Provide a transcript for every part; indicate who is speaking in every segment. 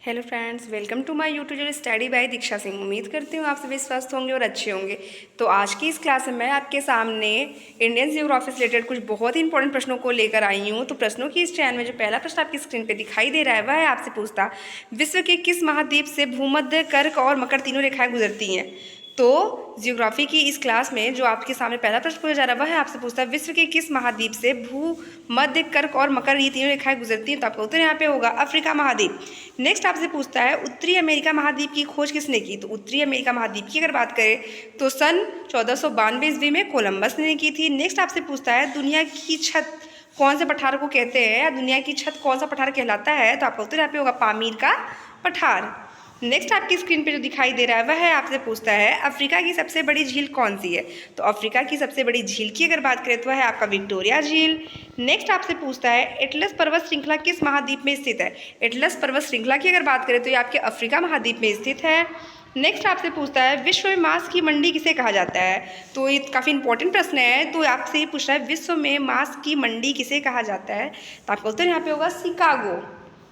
Speaker 1: Hello friends, welcome to my YouTube channel study by Diksha Singh. उम्मीद करती हूँ आप सभी स्वस्थ होंगे और अच्छे होंगे। तो आज की इस क्लास में मैं आपके सामने इंडियन जियोग्राफी से रिलेटेड कुछ बहुत ही इंपॉर्टेंट प्रश्नों को लेकर आई हूँ। तो प्रश्नों की इस चैन में जो पहला प्रश्न आपकी स्क्रीन पे दिखाई दे रहा है वह है आपसे पूछता, विश्व के किस महाद्वीप से भूमध्य, कर्क और मकर तीनों रेखाएं गुजरती हैं। तो जियोग्राफी की इस क्लास में जो आपके सामने पहला प्रश्न पूछा जा रहा है वह है आपसे पूछता है, विश्व के किस महाद्वीप से भूमध्य, कर्क और मकर ये तीनों रेखाएं गुजरती हैं। तो आपका उत्तर यहाँ पे होगा अफ्रीका महाद्वीप। नेक्स्ट आपसे पूछता है, उत्तरी अमेरिका महाद्वीप की खोज किसने की। तो उत्तरी अमेरिका महाद्वीप की अगर बात करें तो सन 1492 ईस्वी में कोलंबस ने की थी। नेक्स्ट आपसे पूछता है, दुनिया की छत कौन से पठार को कहते हैं, या दुनिया की छत कौन सा पठार कहलाता है। तो आपका उत्तर यहाँ पे होगा पामीर का पठार। नेक्स्ट आपकी स्क्रीन पे जो दिखाई दे रहा है वह है आपसे पूछता है, अफ्रीका की सबसे बड़ी झील कौन सी है। तो अफ्रीका की सबसे बड़ी झील की अगर बात करें तो वह है आपका विक्टोरिया झील। नेक्स्ट आपसे पूछता है, एटलस पर्वत श्रृंखला किस महाद्वीप में स्थित है। एटलस पर्वत श्रृंखला की अगर बात करें तो ये आपके अफ्रीका महाद्वीप में स्थित है। नेक्स्ट आपसे पूछता है, विश्व में मांस की मंडी किसे कहा जाता है। तो ये काफ़ी इंपॉर्टेंट प्रश्न है। तो आपसे ये पूछ रहा है, विश्व में मांस की मंडी किसे कहा जाता है। तो आपका उत्तर यहाँ पे होगा शिकागो,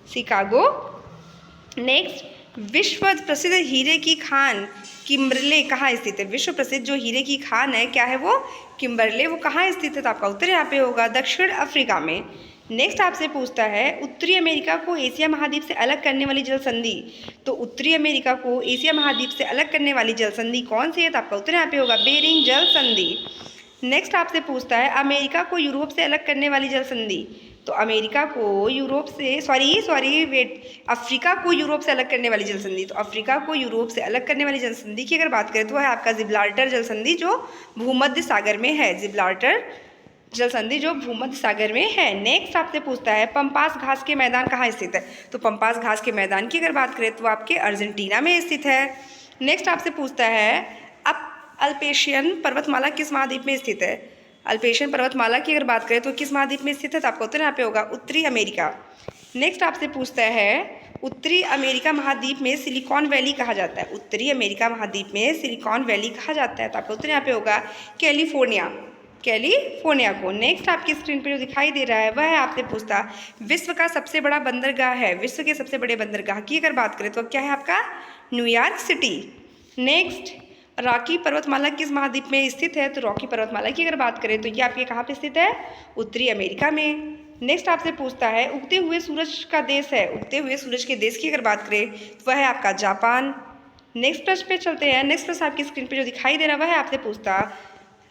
Speaker 1: शिकागो। नेक्स्ट, विश्व प्रसिद्ध हीरे की खान किम्बरले कहाँ स्थित है। विश्व प्रसिद्ध जो हीरे की खान है क्या है वो, किम्बरले, वो कहाँ स्थित है। तो आपका उत्तर यहाँ पे होगा दक्षिण अफ्रीका में। नेक्स्ट आपसे पूछता है, उत्तरी अमेरिका को एशिया महाद्वीप से अलग करने वाली जल संधि। तो उत्तरी अमेरिका को एशिया महाद्वीप से अलग करने वाली जल संधि कौन सी है। तो आपका उत्तर यहाँ पे होगा बेरिंग जल संधि। नेक्स्ट आपसे पूछता है, अमेरिका को यूरोप से अलग करने वाली जल संधि। तो अमेरिका को यूरोप से अफ्रीका को यूरोप से अलग करने वाली जल संधि। तो अफ्रीका को यूरोप से अलग करने वाली जल संधि की अगर बात करें तो वह है आपका जिब्राल्टर जल संधि जो भूमध्य सागर में है। जिब्राल्टर जल संधि जो भूमध्य सागर में है। नेक्स्ट आपसे पूछता है, पंपास घास के मैदान कहाँ स्थित है। तो पंपास घास के मैदान की अगर बात करें तो आपके अर्जेंटीना में स्थित है। नेक्स्ट आपसे पूछता है, अब अल्पेशियन पर्वतमाला किस महाद्वीप में स्थित है। अल्पेशियन पर्वतमाला की अगर बात करें तो किस महाद्वीप में स्थित है। तो आपका उत्तर यहाँ पे होगा उत्तरी अमेरिका। नेक्स्ट आपसे पूछता है, उत्तरी अमेरिका महाद्वीप में सिलिकॉन वैली कहा जाता है। उत्तरी अमेरिका महाद्वीप में सिलिकॉन वैली कहा जाता है। तो आपका उत्तर यहाँ पे होगा कैलिफोर्निया, कैलिफोर्निया को। नेक्स्ट आपकी स्क्रीन पर जो दिखाई दे रहा है वह है आपसे पूछता, विश्व का सबसे बड़ा बंदरगाह है। विश्व के सबसे बड़े बंदरगाह की अगर बात करें तो क्या है आपका न्यूयॉर्क सिटी। नेक्स्ट, रॉकी पर्वतमाला किस महाद्वीप में स्थित है। तो रॉकी पर्वतमाला की अगर बात करें तो ये आपके कहाँ पे स्थित है, उत्तरी अमेरिका में। नेक्स्ट आपसे पूछता है, उगते हुए सूरज का देश है। उगते हुए सूरज के देश की अगर बात करें तो वह है आपका जापान। नेक्स्ट प्रश्न पे चलते हैं। नेक्स्ट प्रश्न आपकी स्क्रीन पे जो दिखाई दे रहा है वह है आपसे पूछता,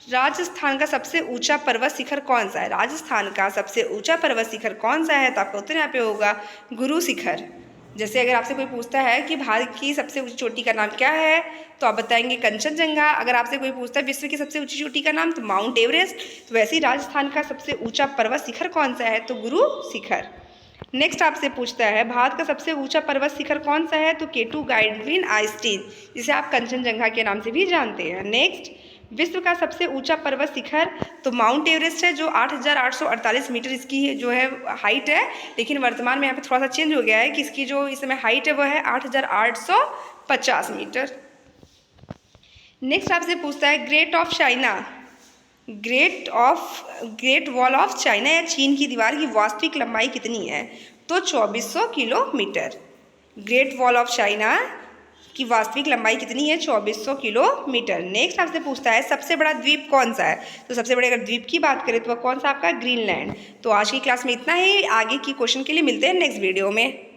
Speaker 1: राजस्थान का सबसे ऊंचा पर्वत शिखर कौन सा है। राजस्थान का सबसे ऊंचा पर्वत शिखर कौन सा है। तो आपका उत्तर यहाँ पे होगा गुरु शिखर। जैसे अगर आपसे कोई पूछता है कि भारत की सबसे ऊंची चोटी का नाम क्या है तो आप बताएंगे कंचनजंगा। अगर आपसे कोई पूछता है विश्व की सबसे ऊंची चोटी का नाम तो माउंट एवरेस्ट। तो वैसे ही राजस्थान का सबसे ऊंचा पर्वत शिखर कौन सा है, तो गुरु शिखर। नेक्स्ट आपसे पूछता है, भारत का सबसे ऊंचा पर्वत शिखर कौन सा है। तो केटू गाइडविन आइस्टीन, जिसे आप कंचनजंगा के नाम से भी जानते हैं। नेक्स्ट, विश्व का सबसे ऊंचा पर्वत शिखर तो माउंट एवरेस्ट है जो 8,848 मीटर इसकी जो है हाइट है। लेकिन वर्तमान में यहाँ पे थोड़ा सा चेंज हो गया है कि इसकी जो इस समय हाइट है वो है 8,850 मीटर। नेक्स्ट आपसे पूछता है, ग्रेट वॉल ऑफ चाइना या चीन की दीवार की वास्तविक लंबाई कितनी है। तो 2400 kilometre. Great wall of China की वास्तविक लंबाई कितनी है, 2400 किलोमीटर। नेक्स्ट आपसे पूछता है, सबसे बड़ा द्वीप कौन सा है। तो सबसे बड़े अगर द्वीप की बात करें तो वह कौन सा आपका ग्रीनलैंड। तो आज की क्लास में इतना ही। आगे की क्वेश्चन के लिए मिलते हैं नेक्स्ट वीडियो में।